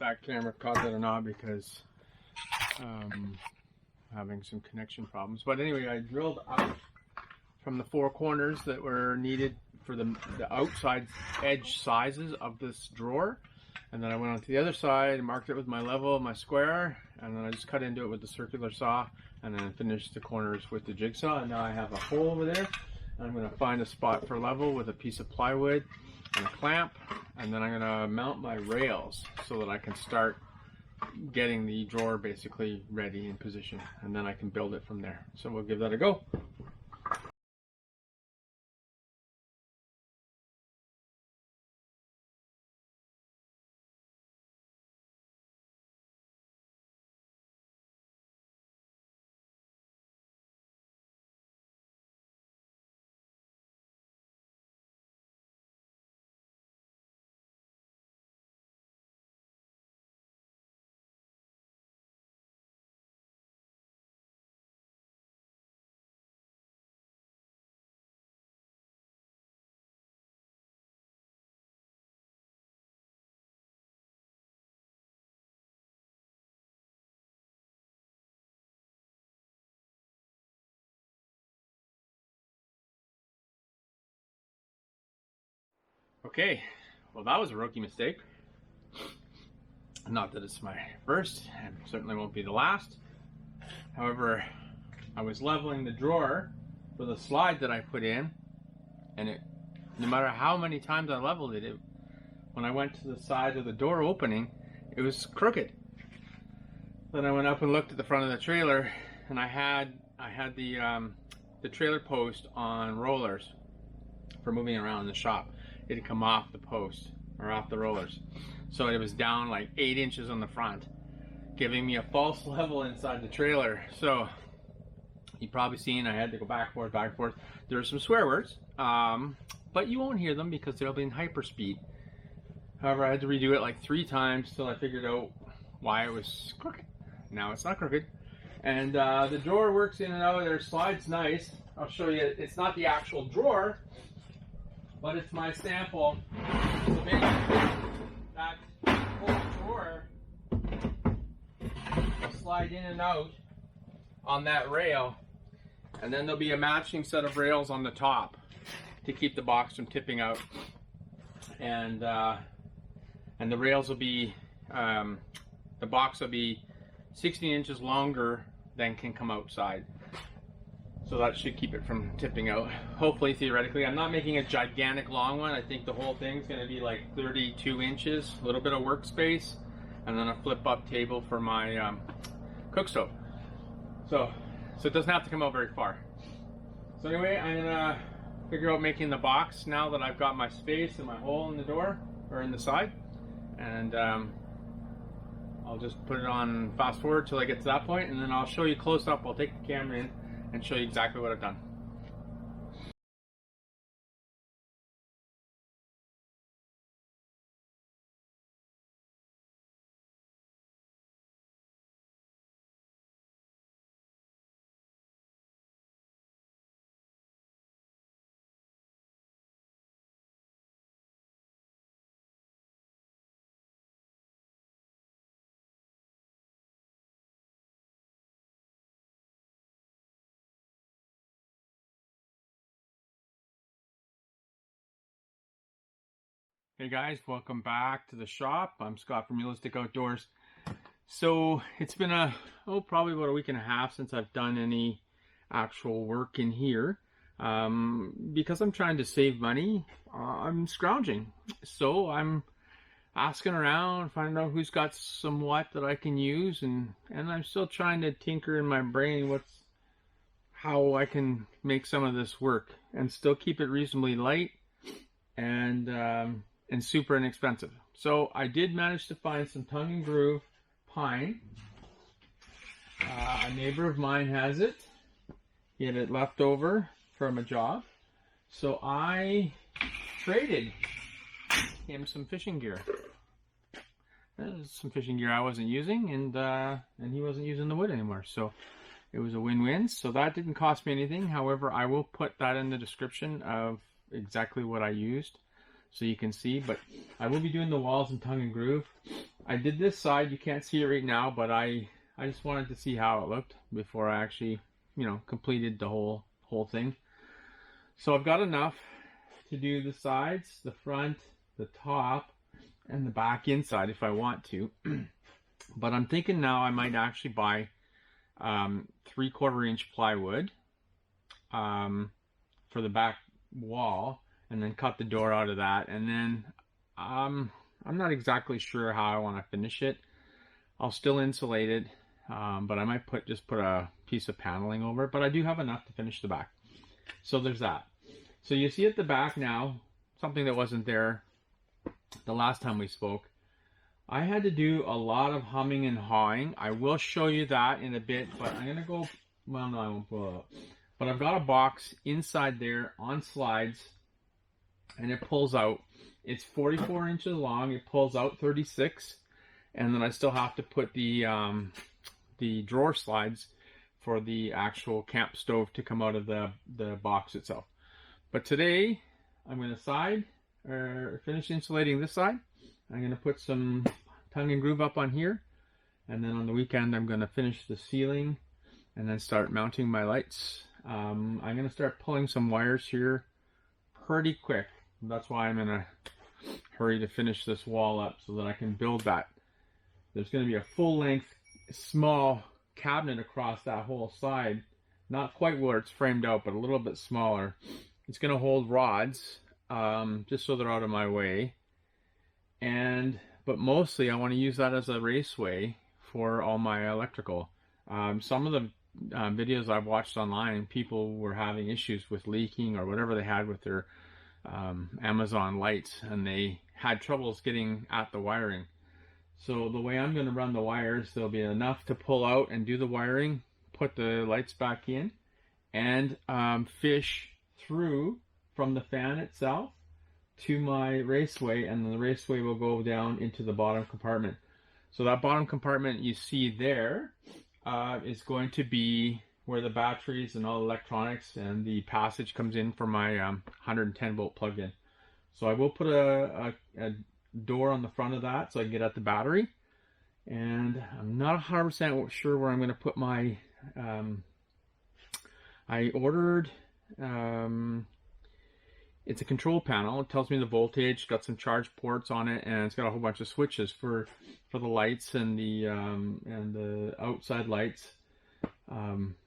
that camera caught that or not, because having some connection problems. But anyway, I drilled out from the 4 corners that were needed for the outside edge sizes of this drawer, and then I went on to the other side and marked it with my level, my square, and then I just cut into it with the circular saw, and then finished the corners with the jigsaw. And now I have a hole over there, and I'm going to find a spot for level with a piece of plywood and a clamp, and then I'm going to mount my rails so that I can start getting the drawer basically ready in position, and then I can build it from there. So we'll give that a go. Okay, well, that was a rookie mistake. Not that it's my first, and certainly won't be the last. However, I was leveling the drawer for the slide that I put in, and no matter how many times I leveled it, when I went to the side of the door opening, it was crooked. Then I went up and looked at the front of the trailer, and I had the trailer post on rollers for moving around in the shop. It had come off the post, or off the rollers, so it was down like 8 inches on the front, giving me a false level inside the trailer. So you've probably seen I had to go back and forth. There are some swear words, but you won't hear them because they'll be in hyperspeed. However, I had to redo it like 3 times till I figured out why it was crooked. Now it's not crooked, and the drawer works in and out. Their slide's nice. I'll show you. It's not the actual drawer, but it's my sample. So basically, that whole drawer will slide in and out on that rail, and then there'll be a matching set of rails on the top to keep the box from tipping out. And the rails will be, the box will be 16 inches longer than can come outside. So that should keep it from tipping out, hopefully, theoretically. I'm not making a gigantic long one. I think the whole thing's going to be like 32 inches, a little bit of workspace, and then a flip-up table for my cook stove. So it doesn't have to come out very far. So anyway, I'm going to figure out making the box now that I've got my space and my hole in the door, or in the side. And I'll just put it on fast forward till I get to that point, and then I'll show you close up. I'll take the camera in and show you exactly what I've done. Hey guys, welcome back to the shop. I'm Scott from Realistic Outdoors. So it's been probably about a week and a half since I've done any actual work in here. Because I'm trying to save money, I'm scrounging. So I'm asking around, finding out who's got some what that I can use, and I'm still trying to tinker in my brain how I can make some of this work and still keep it reasonably light and super inexpensive. So I did manage to find some tongue and groove pine. A neighbor of mine has it. He had it left over from a job. So I traded him some fishing gear. Some fishing gear I wasn't using, and he wasn't using the wood anymore. So it was a win-win. So that didn't cost me anything. However, I will put that in the description of exactly what I used, so you can see. But I will be doing the walls in tongue and groove. I did this side. You can't see it right now, but I just wanted to see how it looked before I actually, you know, completed the whole thing. So I've got enough to do the sides, the front, the top, and the back inside if I want to. But I'm thinking now I might actually buy 3/4 inch plywood for the back wall, and then cut the door out of that. And then I'm not exactly sure how I want to finish it. I'll still insulate it, but I might just put a piece of paneling over it. But I do have enough to finish the back. So there's that. So you see at the back now, something that wasn't there the last time we spoke. I had to do a lot of humming and hawing. I will show you that in a bit, but I'm gonna go, well, no, I won't pull it up. But I've got a box inside there on slides, and it pulls out. It's 44 inches long. It pulls out 36, and then I still have to put the drawer slides for the actual camp stove to come out of the box itself. But today I'm going to finish insulating this side. I'm going to put some tongue and groove up on here, and then on the weekend I'm going to finish the ceiling and then start mounting my lights. I'm going to start pulling some wires here pretty quick. That's why I'm in a hurry to finish this wall up so that I can build that. There's going to be a full-length small cabinet across that whole side, not quite where it's framed out, but a little bit smaller. It's going to hold rods, just so they're out of my way. But mostly I want to use that as a raceway for all my electrical. Some of the videos I've watched online, people were having issues with leaking or whatever they had with their Amazon lights, and they had troubles getting at the wiring. So the way I'm going to run the wires, there'll be enough to pull out and do the wiring, put the lights back in, and fish through from the fan itself to my raceway, and then the raceway will go down into the bottom compartment. So that bottom compartment you see there is going to be where the batteries and all the electronics and the passage comes in for my 110 volt plug-in. So I will put a door on the front of that so I can get at the battery. And I'm not 100% sure where I'm going to put my, I ordered, it's a control panel. It tells me the voltage, got some charge ports on it, and it's got a whole bunch of switches for the lights and the outside lights.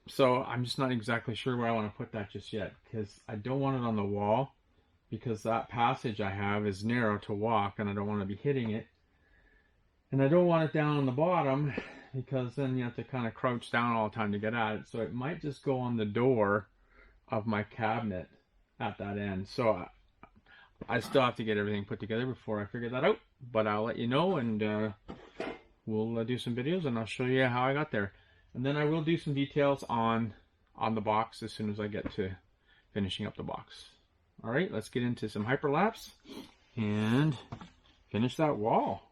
So I'm just not exactly sure where I want to put that just yet, because I don't want it on the wall, because that passage I have is narrow to walk and I don't want to be hitting it. And I don't want it down on the bottom, because then you have to kind of crouch down all the time to get at it. So it might just go on the door of my cabinet at that end. So I still have to get everything put together before I figure that out, but I'll let you know, and we'll do some videos and I'll show you how I got there. And then I will do some details on the box as soon as I get to finishing up the box. All right, let's get into some hyperlapse and finish that wall.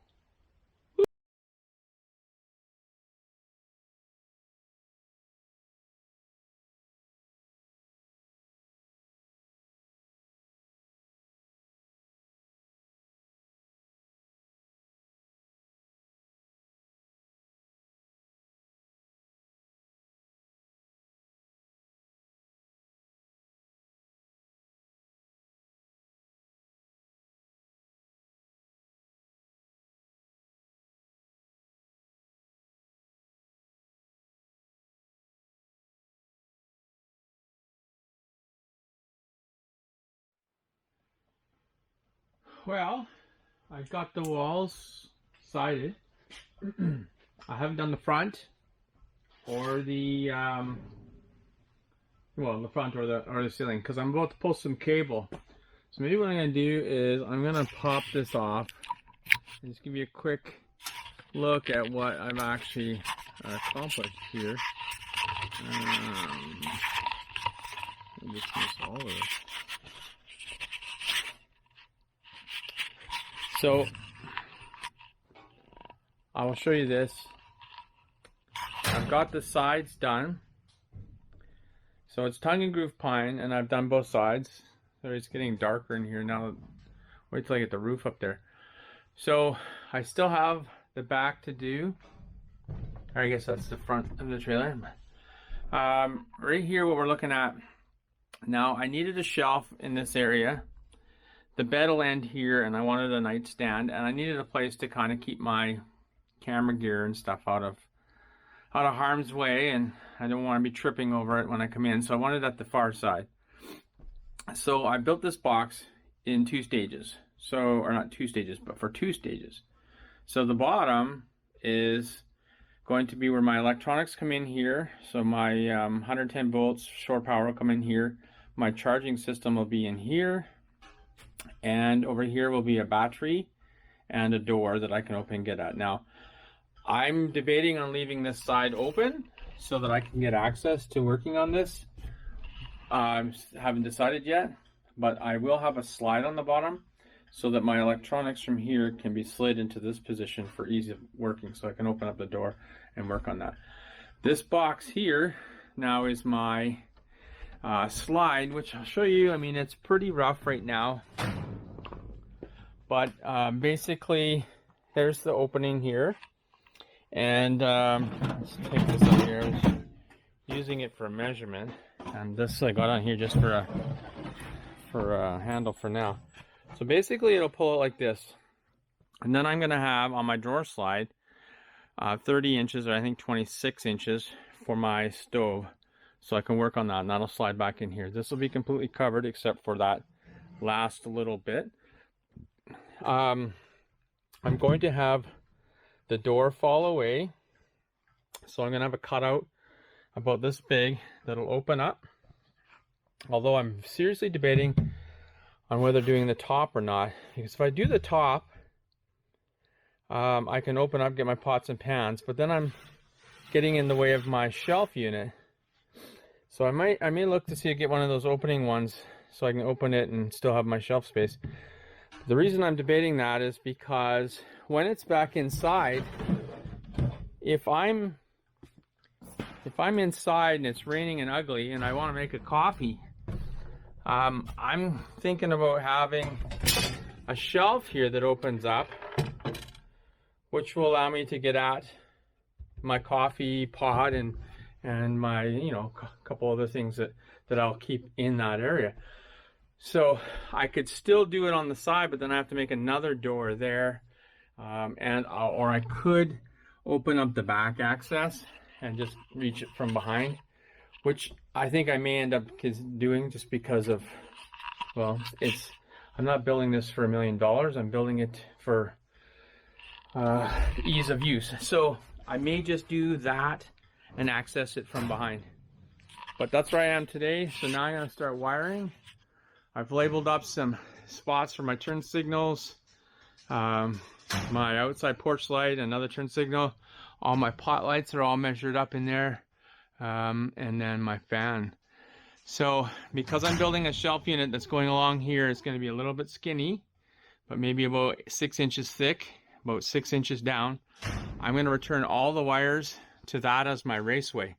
Well, I've got the walls sided. I haven't done the front or the the front or the ceiling, because I'm about to pull some cable. So maybe what I'm going to do is I'm going to pop this off and just give you a quick look at what I've actually accomplished here. I just missed all of it. So I will show you this. I've got the sides done. So it's tongue and groove pine, and I've done both sides. So it's getting darker in here now. Wait till I get the roof up there. So I still have the back to do. Or I guess that's the front of the trailer. Right here, what we're looking at now, I needed a shelf in this area. The bed will end here, and I wanted a nightstand, and I needed a place to kind of keep my camera gear and stuff out of harm's way, and I don't want to be tripping over it when I come in, so I wanted it at the far side. So I built this box in 2 stages. So, or not 2 stages, but for 2 stages. So the bottom is going to be where my electronics come in here. So my 110 volts shore power will come in here. My charging system will be in here. And over here will be a battery and a door that I can open and get at. Now, I'm debating on leaving this side open so that I can get access to working on this. I haven't decided yet, but I will have a slide on the bottom so that my electronics from here can be slid into this position for ease of working, so I can open up the door and work on that. This box here now is my slide, which I'll show you. I mean, it's pretty rough right now, but basically there's the opening here, and let's take this out here. I was using it for a measurement, and this I got on here just for a handle for now. So basically it'll pull it like this, and then I'm going to have on my drawer slide 30 inches, or I think 26 inches for my stove, so I can work on that, and that'll slide back in here. This will be completely covered except for that last little bit. I'm going to have the door fall away, so I'm going to have a cutout about this big that'll open up, although I'm seriously debating on whether doing the top or not, because if I do the top, I can open up, get my pots and pans, but then I'm getting in the way of my shelf unit. So I may look to see to get one of those opening ones so I can open it and still have my shelf space. The reason I'm debating that is because when it's back inside, if I'm inside and it's raining and ugly and I want to make a coffee, I'm thinking about having a shelf here that opens up, which will allow me to get at my coffee pot and my, you know, a couple other things that I'll keep in that area. So I could still do it on the side, but then I have to make another door there, or I could open up the back access and just reach it from behind, which I think I may end up doing just because of, well, I'm not building this for $1 million. I'm building it for ease of use. So I may just do that and access it from behind. But that's where I am today. So now I'm going to start wiring. I've labeled up some spots for my turn signals, my outside porch light, another turn signal. All my pot lights are all measured up in there, and then my fan. So because I'm building a shelf unit that's going along here, it's going to be a little bit skinny, but maybe about 6 inches thick, about 6 inches down. I'm going to return all the wires to that as my raceway.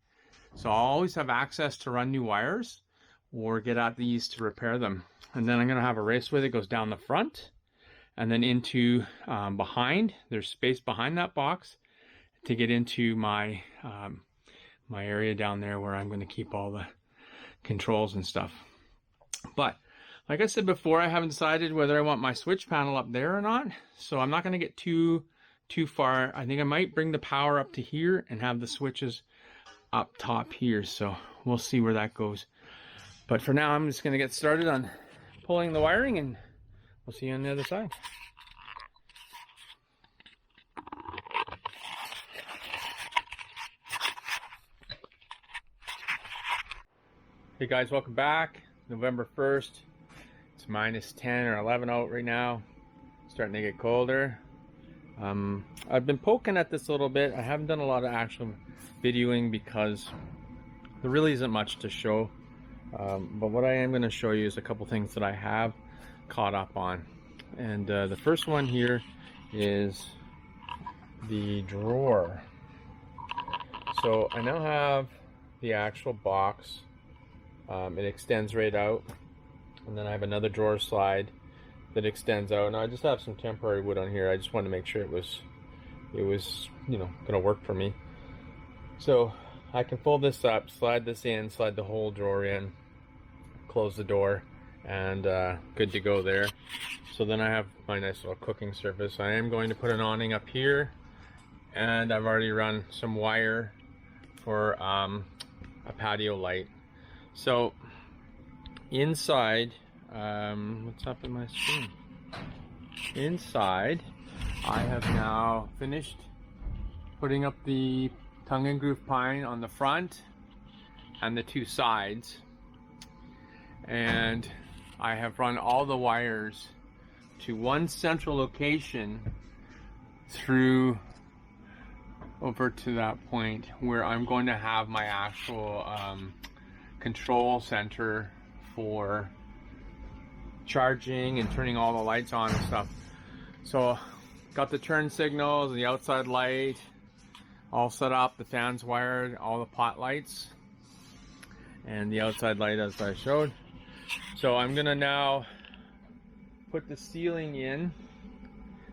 So I'll always have access to run new wires or get at these to repair them. And then I'm going to have a raceway that goes down the front and then into behind. There's space behind that box to get into my my area down there where I'm going to keep all the controls and stuff. But like I said before, I haven't decided whether I want my switch panel up there or not, so I'm not going to get too far. I think I might bring the power up to here and have the switches up top here, so we'll see where that goes. But for now, I'm just going to get started on pulling the wiring, and we'll see you on the other side. Hey guys, welcome back. November 1st. It's minus 10 or 11 out right now. Starting to get colder. I've been poking at this a little bit. I haven't done a lot of actual videoing because there really isn't much to show. But what I am going to show you is a couple things that I have caught up on. And the first one here is the drawer. So I now have the actual box. It extends right out, and then I have another drawer slide that extends out. Now I just have some temporary wood on here. I just wanted to make sure it was it was, you know, gonna work for me. So I can fold this up, slide this in, slide the whole drawer in, close the door, and good to go there. So then I have my nice little cooking surface. I am going to put an awning up here, and I've already run some wire for a patio light. So inside, what's up in my screen? Inside, I have now finished putting up the tongue and groove pine on the front and the two sides, and I have run all the wires to one central location through over to that point where I'm going to have my actual control center for charging and turning all the lights on and stuff. So got the turn signals, the outside light all set up, the fans wired, all the pot lights, and the outside light as I showed. So I'm gonna now put the ceiling in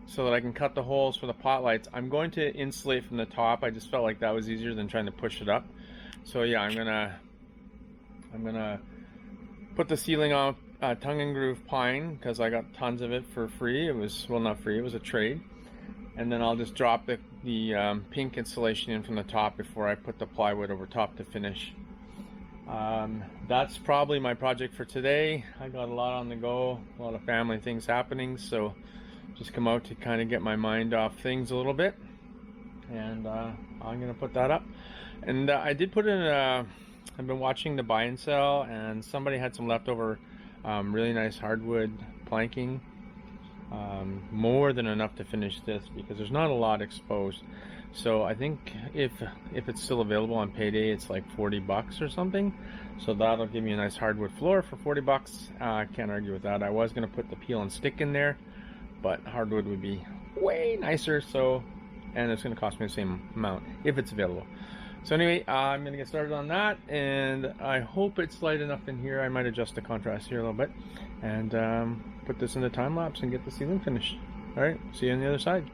so that I can cut the holes for the pot lights. I'm going to insulate from the top. I just felt like that was easier than trying to push it up. So yeah, I'm gonna put the ceiling on tongue and groove pine because I got tons of it for free. It was, well, not free, it was a trade. And then I'll just drop the pink insulation in from the top before I put the plywood over top to finish. That's probably my project for today. I got a lot on the go, a lot of family things happening, so just come out to kind of get my mind off things a little bit. And I'm gonna put that up. And I did put in I've been watching the buy and sell, and somebody had some leftover really nice hardwood planking. More than enough to finish this because there's not a lot exposed. So I think if it's still available on payday, it's like 40 bucks or something. So that'll give me a nice hardwood floor for 40 bucks. I can't argue with that. I was gonna put the peel and stick in there, but hardwood would be way nicer. So, and it's gonna cost me the same amount if it's available. So anyway, I'm gonna get started on that, and I hope it's light enough in here. I might adjust the contrast here a little bit, and put this in the time lapse and get the ceiling finished. All right, see you on the other side.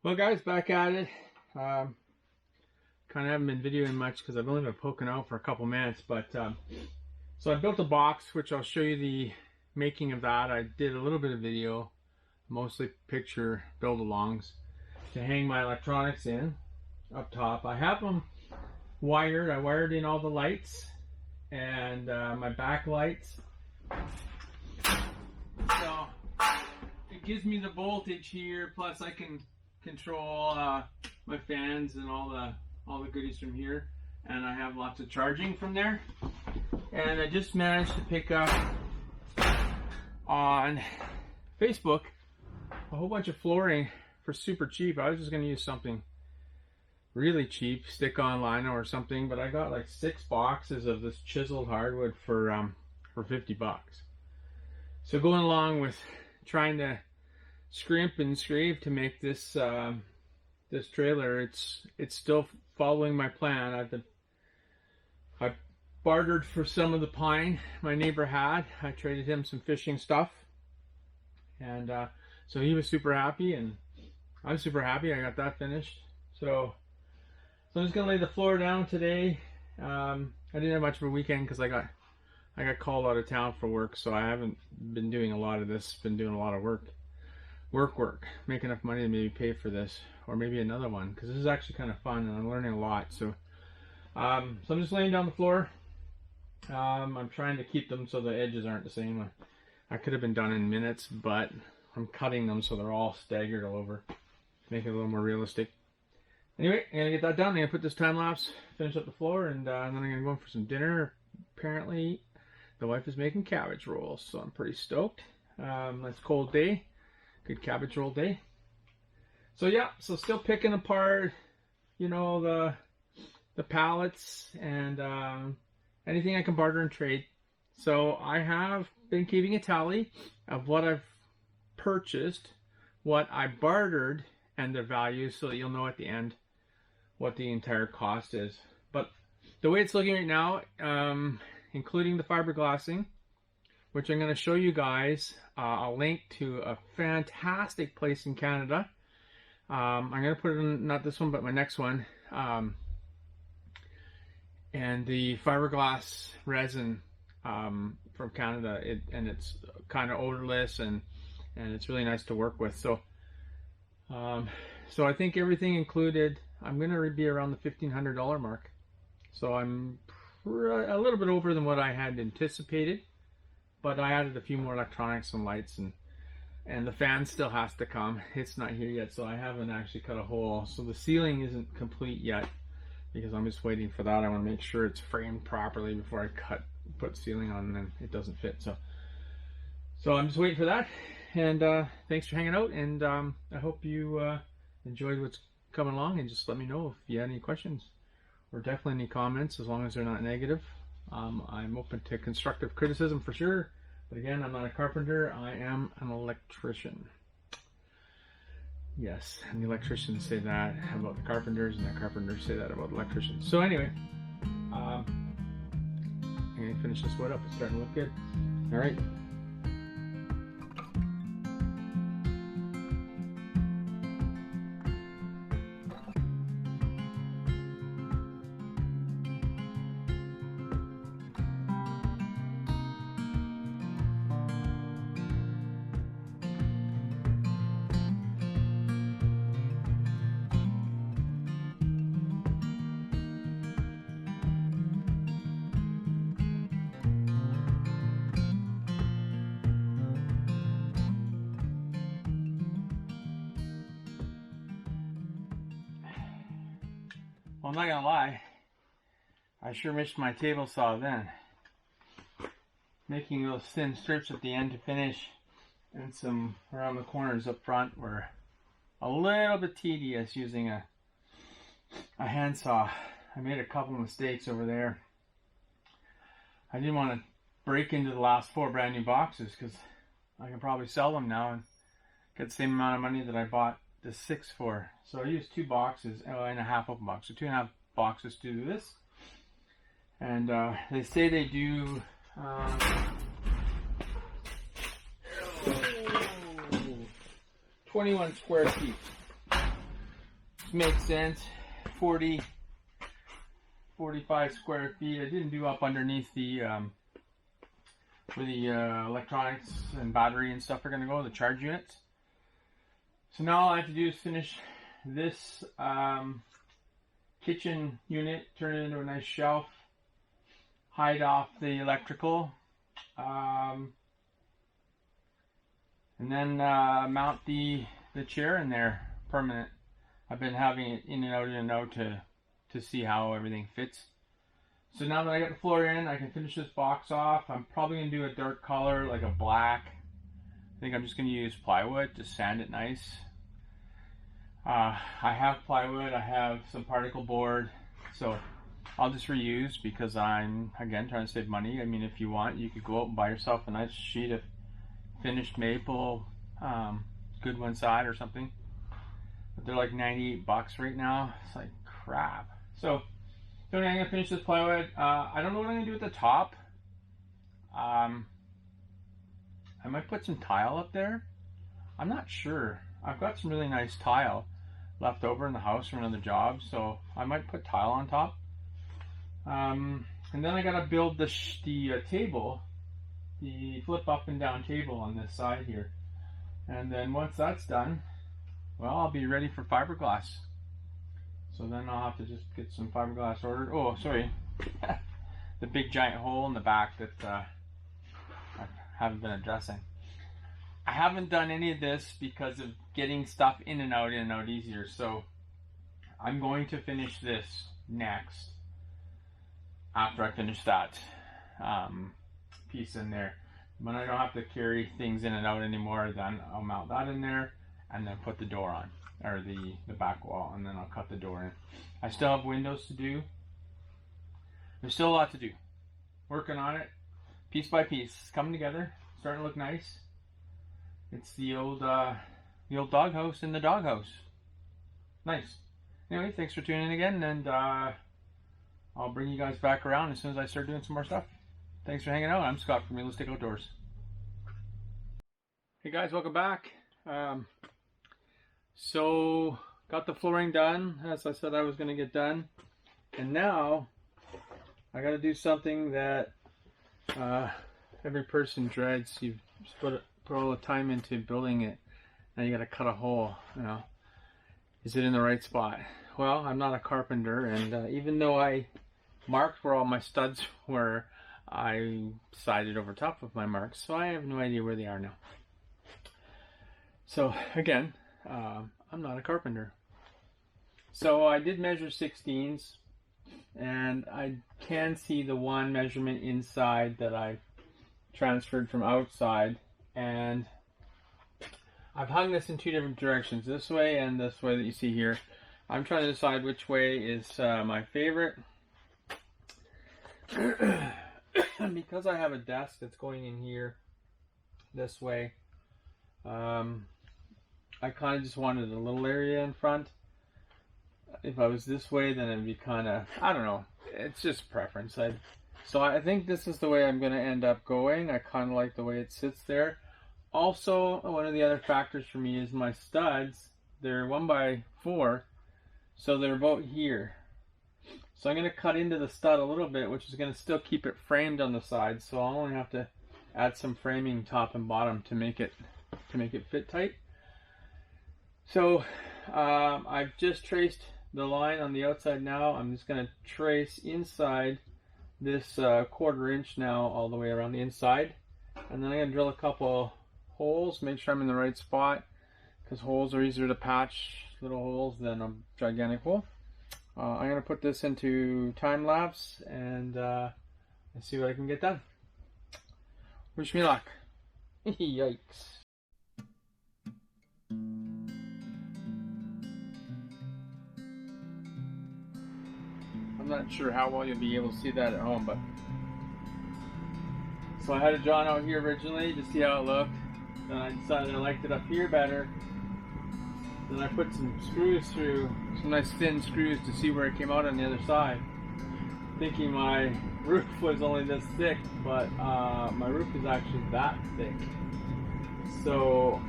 Well guys, back at it. Kind of haven't been videoing much because I've only been poking out for a couple minutes, but so I built a box, which I'll show you the making of that. I did a little bit of video, mostly picture build-alongs, to hang my electronics in up top. I have them wired. I wired in all the lights and my backlights. So it gives me the voltage here, plus I can control my fans and all the goodies from here, and I have lots of charging from there. And I just managed to pick up on Facebook a whole bunch of flooring for super cheap. I was just going to use something really cheap, stick-on lino or something, but I got like 6 boxes of this chiseled hardwood for 50 bucks. So going along with trying to scrimp and scrape to make this this trailer. It's still following my plan. I bartered for some of the pine my neighbor had. I traded him some fishing stuff, and so he was super happy, and I'm super happy. I got that finished. So I'm just gonna lay the floor down today. I didn't have much of a weekend because I got called out of town for work, so I haven't been doing a lot of this. Been doing a lot of work, make enough money to maybe pay for this, or maybe another one, because this is actually kind of fun and I'm learning a lot. So I'm just laying down the floor. I'm trying to keep them so the edges aren't the same. I could have been done in minutes, but I'm cutting them so they're all staggered all over, make it a little more realistic. Anyway, I'm gonna get that done. I'm gonna put this time lapse, finish up the floor, and then I'm gonna go in for some dinner. Apparently, the wife is making cabbage rolls, so I'm pretty stoked. It's a cold day, good cabbage roll day. So yeah, so still picking apart, you know, the pallets and anything I can barter and trade. So I have been keeping a tally of what I've purchased, what I bartered, and their values, so that you'll know at the end what the entire cost is. But the way it's looking right now, including the fiberglassing, which I'm going to show you guys a link to a fantastic place in Canada. I'm going to put it in, not this one, but my next one. And the fiberglass resin from Canada, it's kind of odorless, and it's really nice to work with. So I think everything included, I'm going to be around the $1,500 mark. So I'm a little bit over than what I had anticipated, but I added a few more electronics and lights, and the fan still has to come. It's not here yet, so I haven't actually cut a hole. So the ceiling isn't complete yet, because I'm just waiting for that. I want to make sure it's framed properly before I put ceiling on, and then it doesn't fit. So I'm just waiting for that. And thanks for hanging out, and I hope you enjoyed what's coming along, and just let me know if you had any questions, or definitely any comments, as long as they're not negative. I'm open to constructive criticism for sure, but again, I'm not a carpenter, I am an electrician. Yes, and the electricians say that about the carpenters, and the carpenters say that about electricians. So anyway, I'm going to finish this wood up. It's starting to look good. Alright. Well, I'm not gonna lie, I sure missed my table saw then. Making those thin strips at the end to finish, and some around the corners up front were a little bit tedious using a handsaw. I made a couple of mistakes over there. I didn't want to break into the last 4 brand new boxes, because I can probably sell them now and get the same amount of money that I bought the 6 for. So I used 2 boxes, and a half open box, so 2.5 boxes to do this. And they say they do 21 square feet. Which makes sense. 45 square feet. I didn't do up underneath the where the electronics and battery and stuff are going to go, the charge units. So now all I have to do is finish this kitchen unit, turn it into a nice shelf, hide off the electrical, and then mount the chair in there permanent. I've been having it in and out to see how everything fits. So now that I got the floor in, I can finish this box off. I'm probably going to do a dark color, like a black. I think I'm just going to use plywood to sand it nice. I have plywood, I have some particle board, so I'll just reuse, because I'm, again, trying to save money. I mean, if you want, you could go out and buy yourself a nice sheet of finished maple Goodwinside or something. But they're like $98 right now. It's like crap. So I'm gonna finish this plywood. I don't know what I'm gonna do at the top. I might put some tile up there. I'm not sure. I've got some really nice tile left over in the house from another job, so I might put tile on top. And then I gotta build the table, the flip up and down table on this side here. And then once that's done, well, I'll be ready for fiberglass. So then I'll have to just get some fiberglass ordered. Oh, sorry. The big giant hole in the back that I haven't been addressing. I haven't done any of this because of getting stuff in and out easier. So I'm going to finish this next after I finish that piece in there. When I don't have to carry things in and out anymore, then I'll mount that in there and then put the door on, or the back wall, and then I'll cut the door in. I still have windows to do. There's still a lot to do. Working on it, piece by piece. It's coming together, starting to look nice. It's the old doghouse in the doghouse. Nice. Anyway, thanks for tuning in again, and I'll bring you guys back around as soon as I start doing some more stuff. Thanks for hanging out. I'm Scott from Realistic Outdoors. Hey guys, welcome back. So got the flooring done, as I said I was going to get done, and now I got to do something that every person dreads. You've put all the time into building it, now you got to cut a hole. You know, is it in the right spot? Well, I'm not a carpenter, and even though I marked where all my studs were, I sided over top of my marks, so I have no idea where they are now. So again, I'm not a carpenter. So I did measure 16s, and I can see the one measurement inside that I transferred from outside, and I've hung this in two different directions, this way and this way that you see here. I'm trying to decide which way is my favorite. Because I have a desk that's going in here this way, I kind of just wanted a little area in front. If I was this way, then it'd be kind of, I don't know, it's just preference. So I think this is the way I'm going to end up going. I kind of like the way it sits there. Also, one of the other factors for me is my studs. They're 1x4, so they're about here. So I'm going to cut into the stud a little bit, which is going to still keep it framed on the side. So I'll only have to add some framing top and bottom to make it fit tight. So I've just traced the line on the outside now. I'm just going to trace inside this 1/4 inch now all the way around the inside. And then I'm going to drill a couple holes, make sure I'm in the right spot, because holes are easier to patch, little holes, than a gigantic hole. I'm going to put this into time lapse and see what I can get done. Wish me luck. Yikes. I'm not sure how well you'll be able to see that at home, but so I had it drawn out here originally to see how it looked. Then I decided I liked it up here better. Then I put some screws through, some nice thin screws, to see where it came out on the other side. Thinking my roof was only this thick, but my roof is actually that thick. So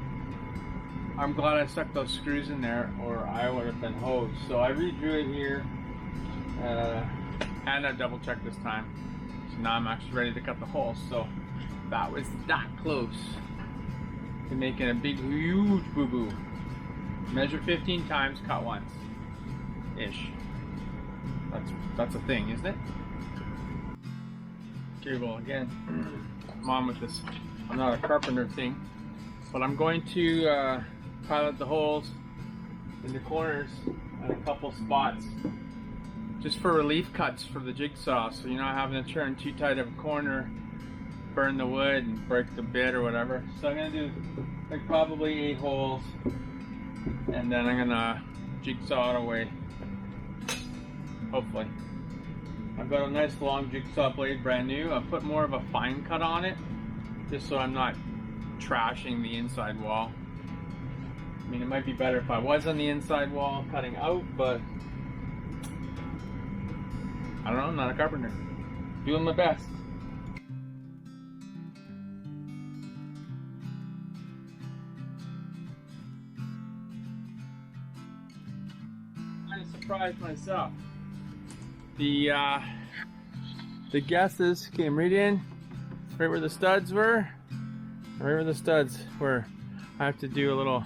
I'm glad I stuck those screws in there, or I would have been hosed. So I redrew it here, and I double checked this time. So now I'm actually ready to cut the hole. So that was that close to making a big, huge boo-boo. Measure 15 times, cut once. Ish. That's a thing, isn't it? Okay, well again, I'm on with this. I'm not a carpenter thing, but I'm going to pilot the holes in the corners at a couple spots, just for relief cuts for the jigsaw, so you're not having to turn too tight of a corner, burn the wood and break the bit or whatever. So I'm gonna do like probably 8 holes, and then I'm gonna jigsaw it away, hopefully. I've got a nice long jigsaw blade, brand new. I put more of a fine cut on it, just so I'm not trashing the inside wall. mean, it might be better if I was on the inside wall cutting out, but I don't know, I'm not a carpenter. Doing my best. I surprised myself. The guesses came right in, right where the studs were, right where the studs were. I have to do a little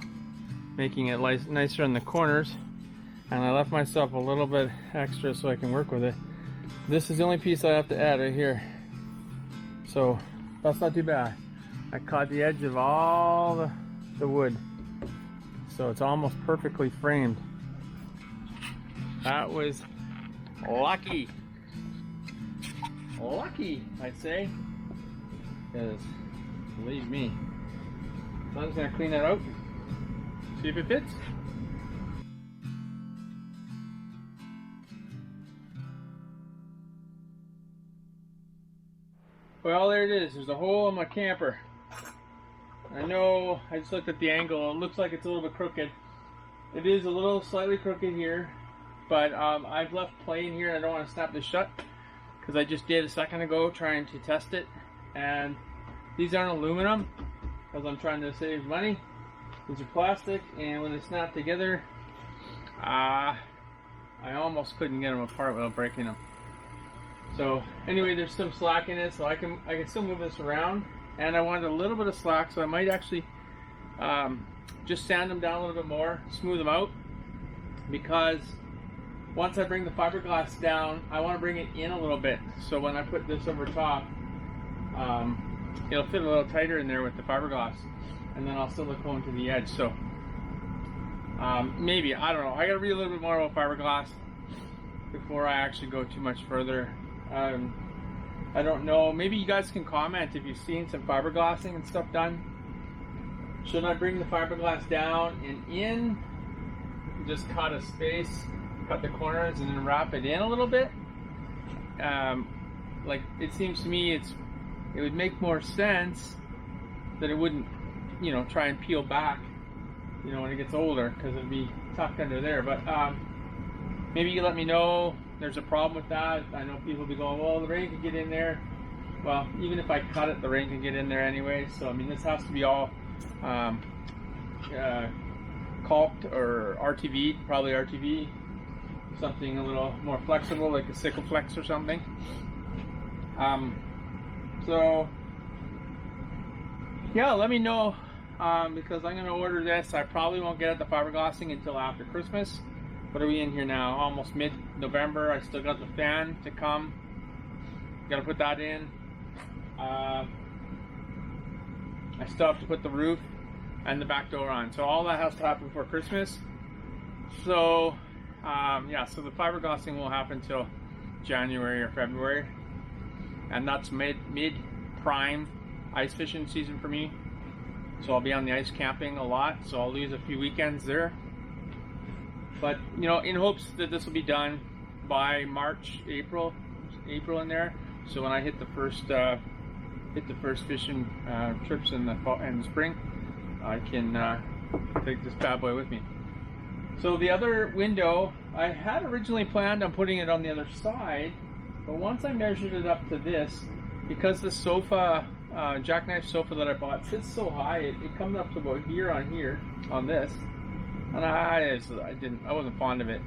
making it nicer on the corners, and I left myself a little bit extra so I can work with it. This is the only piece I have to add right here, so that's not too bad. I caught the edge of all the wood, so it's almost perfectly framed. That was lucky. Lucky, I'd say, because believe me. So I'm just gonna clean that out, see if it fits. Well, there it is. There's a hole in my camper. I know, I just looked at the angle. It looks like it's a little bit crooked. It is a little slightly crooked here, but I've left play in here. I don't want to snap this shut because I just did a second ago trying to test it. And these aren't aluminum because I'm trying to save money. These are plastic, and when they snap together, I almost couldn't get them apart without breaking them. So anyway, there's some slack in it, so I can still move this around. And I wanted a little bit of slack, so I might actually just sand them down a little bit more, smooth them out, because once I bring the fiberglass down, I want to bring it in a little bit. So when I put this over top, it'll fit a little tighter in there with the fiberglass, and then I'll still look home to the edge. So maybe, I don't know. I gotta read a little bit more about fiberglass before I actually go too much further. I don't know. Maybe you guys can comment if you've seen some fiberglassing and stuff done. Should I bring the fiberglass down and in, just cut a space, cut the corners, and then wrap it in a little bit? Like, it seems to me it would make more sense that it wouldn't, you know, try and peel back, you know, when it gets older, because it'd be tucked under there. But maybe you let me know there's a problem with that. I know people will be going, well, the rain can get in there. Well, even if I cut it, the rain can get in there anyway. So I mean, this has to be all caulked or RTV'd, probably RTV, something a little more flexible, like a Sikaflex or something. So yeah, let me know, because I'm going to order this. I probably won't get it the fiberglassing until after Christmas. What are we in here now? Almost mid-November. I still got the fan to come. Got to put that in. I still have to put the roof and the back door on. So all that has to happen before Christmas. So yeah, so the fiberglassing will happen till January or February, and that's mid-prime ice fishing season for me. So I'll be on the ice camping a lot. So I'll lose a few weekends there. But, you know, in hopes that this will be done by March, April in there. So when I hit the first fishing trips in the fall and the spring, I can take this bad boy with me. So the other window, I had originally planned on putting it on the other side, but once I measured it up to this, because the sofa, jackknife sofa that I bought sits so high, it comes up to about here on this. And I wasn't fond of it.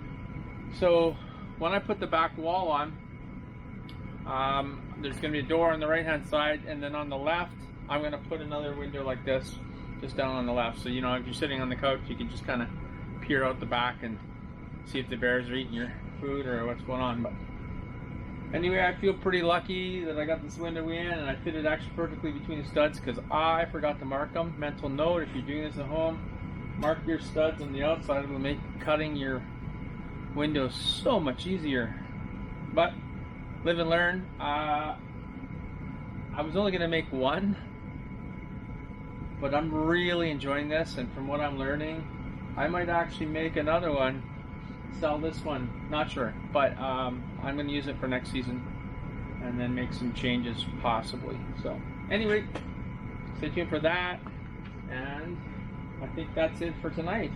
So when I put the back wall on, there's going to be a door on the right hand side, and then on the left I'm going to put another window like this just down on the left. So, you know, if you're sitting on the couch, you can just kind of peer out the back and see if the bears are eating your food or what's going on. But anyway, I feel pretty lucky that I got this window in, and I fit it actually perfectly between the studs because I forgot to mark them. Mental note, if you're doing this at home, mark your studs on the outside. It will make cutting your windows so much easier. But live and learn. I was only going to make one, but I'm really enjoying this, and from what I'm learning, I might actually make another one, sell this one, not sure, but I'm going to use it for next season and then make some changes possibly. So anyway, stay tuned for that, and I think that's it for tonight.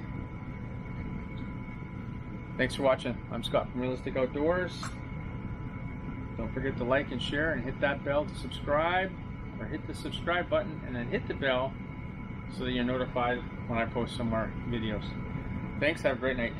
Thanks for watching. I'm Scott from Realistic Outdoors. Don't forget to like and share and hit that bell to subscribe, or hit the subscribe button and then hit the bell so that you're notified when I post some more videos. Thanks, have a great night.